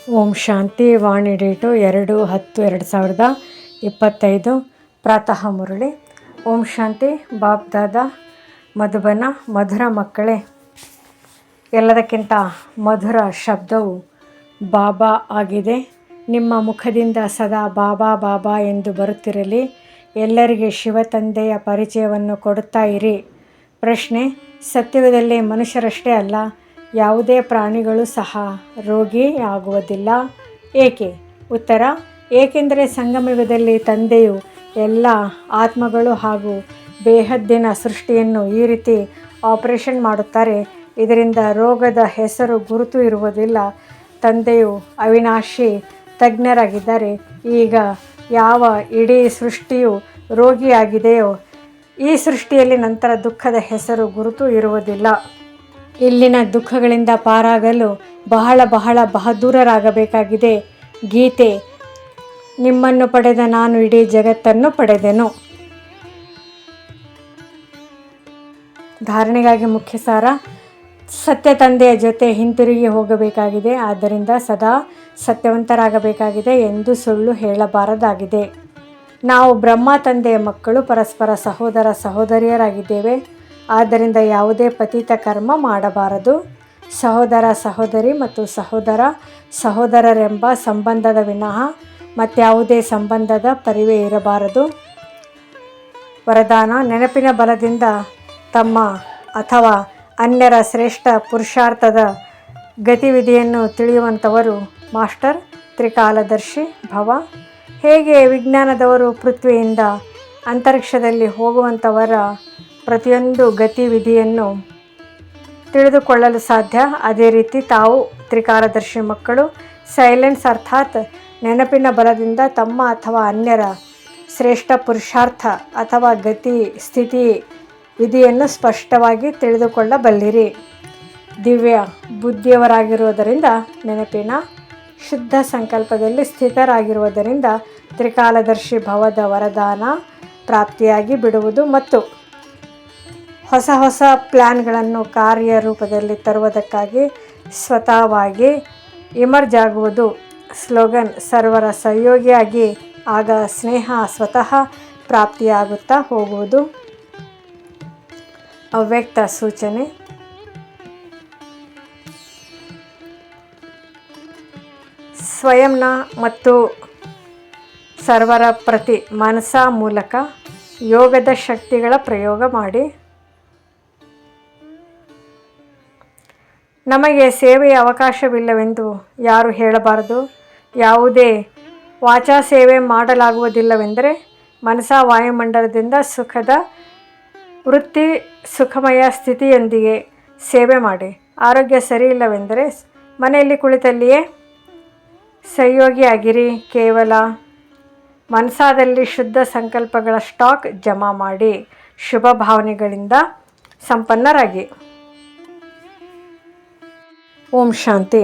ಓಂ ಶಾಂತಿ. ವಾಣಿ date 2/10/2025 ಪ್ರಾತಃ ಮುರಳಿ. ಓಂ ಶಾಂತಿ. ಬಾಪ್ ದಾದಾ ಮಧುಬನ. ಮಧುರ ಮಕ್ಕಳೇ, ಎಲ್ಲದಕ್ಕಿಂತ ಮಧುರ ಶಬ್ದವು ಬಾಬಾ ಆಗಿದೆ. ನಿಮ್ಮ ಮುಖದಿಂದ ಸದಾ ಬಾಬಾ ಬಾಬಾ ಎಂದು ಬರುತ್ತಿರಲಿ. ಎಲ್ಲರಿಗೆ ಶಿವ ತಂದೆಯ ಪರಿಚಯವನ್ನು ಕೊಡುತ್ತಾ ಇರಿ. ಪ್ರಶ್ನೆ: ಸತ್ಯಯುಗದಲ್ಲಿ ಮನುಷ್ಯರಷ್ಟೇ ಅಲ್ಲ, ಯಾವುದೇ ಪ್ರಾಣಿಗಳು ಸಹ ರೋಗಿಯಾಗುವುದಿಲ್ಲ. ಏಕೆ? ಉತ್ತರ: ಏಕೆಂದರೆ ಸಂಗಮಯುಗದಲ್ಲಿ ತಂದೆಯು ಎಲ್ಲ ಆತ್ಮಗಳು ಹಾಗೂ ಬೇಹದ್ದಿನ ಸೃಷ್ಟಿಯನ್ನು ಈ ರೀತಿ ಆಪರೇಷನ್ ಮಾಡುತ್ತಾರೆ. ಇದರಿಂದ ರೋಗದ ಹೆಸರು ಗುರುತು ಇರುವುದಿಲ್ಲ. ತಂದೆಯು ಅವಿನಾಶಿ ತಜ್ಞರಾಗಿದ್ದಾರೆ. ಈಗ ಯಾವ ಇಡೀ ಸೃಷ್ಟಿಯು ರೋಗಿಯಾಗಿದೆಯೋ ಈ ಸೃಷ್ಟಿಯಲ್ಲಿ ನಂತರ ದುಃಖದ ಹೆಸರು ಗುರುತು ಇರುವುದಿಲ್ಲ. ಇಲ್ಲಿನ ದುಃಖಗಳಿಂದ ಪಾರಾಗಲು ಬಹಳ ಬಹಳ ಬಹದ್ದೂರರಾಗಬೇಕಾಗಿದೆ. ಗೀತೆ: ನಿಮ್ಮನ್ನು ಪಡೆದ ನಾನು ಇಡೀ ಜಗತ್ತನ್ನು ಪಡೆದೆನು. ಧಾರಣೆಗಾಗಿ ಮುಖ್ಯ ಸಾರ: ಸತ್ಯ ತಂದೆಯ ಜೊತೆ ಹಿಂತಿರುಗಿ ಹೋಗಬೇಕಾಗಿದೆ. ಆದ್ದರಿಂದ ಸದಾ ಸತ್ಯವಂತರಾಗಬೇಕಾಗಿದೆ ಎಂದು ಸುಳ್ಳು ಹೇಳಬಾರದಾಗಿದೆ. ನಾವು ಬ್ರಹ್ಮ ತಂದೆಯ ಮಕ್ಕಳು, ಪರಸ್ಪರ ಸಹೋದರ ಸಹೋದರಿಯರಾಗಿದ್ದೇವೆ. ಆದ್ದರಿಂದ ಯಾವುದೇ ಪತಿತ ಕರ್ಮ ಮಾಡಬಾರದು. ಸಹೋದರ ಸಹೋದರಿ ಮತ್ತು ಸಹೋದರ ಸಹೋದರರೆಂಬ ಸಂಬಂಧದ ವಿನಃ ಮತ್ಯಾವುದೇ ಸಂಬಂಧದ ಪರಿವೇ ಇರಬಾರದು. ವರದಾನ: ನೆನಪಿನ ಬಲದಿಂದ ತಮ್ಮ ಅಥವಾ ಅನ್ಯರ ಶ್ರೇಷ್ಠ ಪುರುಷಾರ್ಥದ ಗತಿವಿಧಿಯನ್ನು ತಿಳಿಯುವಂಥವರು ಮಾಸ್ಟರ್ ತ್ರಿಕಾಲದರ್ಶಿ ಭವ. ಹೇಗೆ ವಿಜ್ಞಾನದವರು ಪೃಥ್ವಿಯಿಂದ ಅಂತರಿಕ್ಷದಲ್ಲಿ ಹೋಗುವಂಥವರ ಪ್ರತಿಯೊಂದು ಗತಿವಿಧಿಯನ್ನು ತಿಳಿದುಕೊಳ್ಳಲು ಸಾಧ್ಯ, ಅದೇ ರೀತಿ ತಾವು ತ್ರಿಕಾಲದರ್ಶಿ ಮಕ್ಕಳು ಸೈಲೆನ್ಸ್ ಅರ್ಥಾತ್ ನೆನಪಿನ ಬಲದಿಂದ ತಮ್ಮ ಅಥವಾ ಅನ್ಯರ ಶ್ರೇಷ್ಠ ಪುರುಷಾರ್ಥ ಅಥವಾ ಗತಿ ಸ್ಥಿತಿ ವಿಧಿಯನ್ನು ಸ್ಪಷ್ಟವಾಗಿ ತಿಳಿದುಕೊಳ್ಳಬಲ್ಲಿರಿ. ದಿವ್ಯ ಬುದ್ಧಿಯವರಾಗಿರುವುದರಿಂದ ನೆನಪಿನ ಶುದ್ಧ ಸಂಕಲ್ಪದಲ್ಲಿ ಸ್ಥಿತರಾಗಿರುವುದರಿಂದ ತ್ರಿಕಾಲದರ್ಶಿ ಭವದ ವರದಾನ ಪ್ರಾಪ್ತಿಯಾಗಿ ಬಿಡುವುದು ಮತ್ತು ಹೊಸ ಹೊಸ ಪ್ಲ್ಯಾನ್ಗಳನ್ನು ಕಾರ್ಯರೂಪದಲ್ಲಿ ತರುವುದಕ್ಕಾಗಿ ಸ್ವತಃವಾಗಿ ಇಮರ್ಜ್ ಆಗುವುದು. ಸ್ಲೋಗನ್: ಸರ್ವರ ಸಹಯೋಗಿಯಾಗಿ, ಆಗ ಸ್ನೇಹ ಸ್ವತಃ ಪ್ರಾಪ್ತಿಯಾಗುತ್ತಾ ಹೋಗುವುದು. ಅವ್ಯಕ್ತ ಸೂಚನೆ: ಸ್ವಯಂನ ಮತ್ತು ಸರ್ವರ ಪ್ರತಿ ಮನಸ್ಸ ಮೂಲಕ ಯೋಗದ ಶಕ್ತಿಗಳ ಪ್ರಯೋಗ ಮಾಡಿ. ನಮಗೆ ಸೇವೆಯ ಅವಕಾಶವಿಲ್ಲವೆಂದು ಯಾರು ಹೇಳಬಾರದು. ಯಾವುದೇ ವಾಚಾ ಸೇವೆ ಮಾಡಲಾಗುವುದಿಲ್ಲವೆಂದರೆ ಮನಸ ವಾಯುಮಂಡಲದಿಂದ ಸುಖದ ವೃತ್ತಿ ಸುಖಮಯ ಸ್ಥಿತಿಯೊಂದಿಗೆ ಸೇವೆ ಮಾಡಿ. ಆರೋಗ್ಯ ಸರಿಯಿಲ್ಲವೆಂದರೆ ಮನೆಯಲ್ಲಿ ಕುಳಿತಲ್ಲಿಯೇ ಸಹಯೋಗಿಯಾಗಿರಿ. ಕೇವಲ ಮನಸಾದಲ್ಲಿ ಶುದ್ಧ ಸಂಕಲ್ಪಗಳ ಸ್ಟಾಕ್ ಜಮಾ ಮಾಡಿ ಶುಭ ಭಾವನೆಗಳಿಂದ ಸಂಪನ್ನರಾಗಿ. ಓಂ ಶಾಂತಿ.